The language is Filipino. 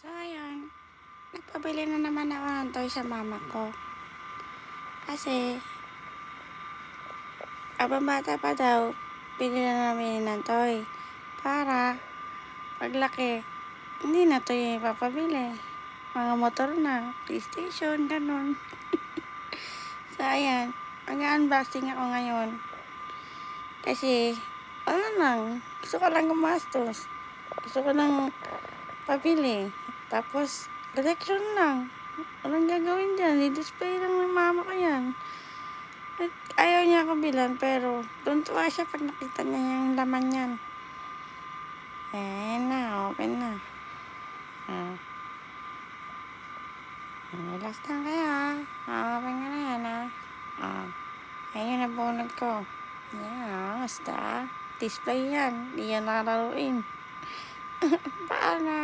So, ayun. Nagpabili na naman ako ng toy sa mama ko. Kasi, habang bata pa daw, bili na namin ng toy. Para, paglaki, hindi na toy ipapabili. Mga motor na, PlayStation, ganun. So, ayan. Mag-unboxing ako ngayon. Kasi, wala lang. Gusto ko lang gumastos. Gusto ko lang pabili. Tapos, collection lang. Walang gagawin dyan. I-display lang ng mama ko yan. At ayaw niya ako bilan, pero tuntua siya pag nakita niya yung laman yan. Ayan na, open na. Relax lang kayo, open ka na yan, ayan yung nabunod ko. Yan, basta. Display yan. Hindi yan nalaruin. Paano?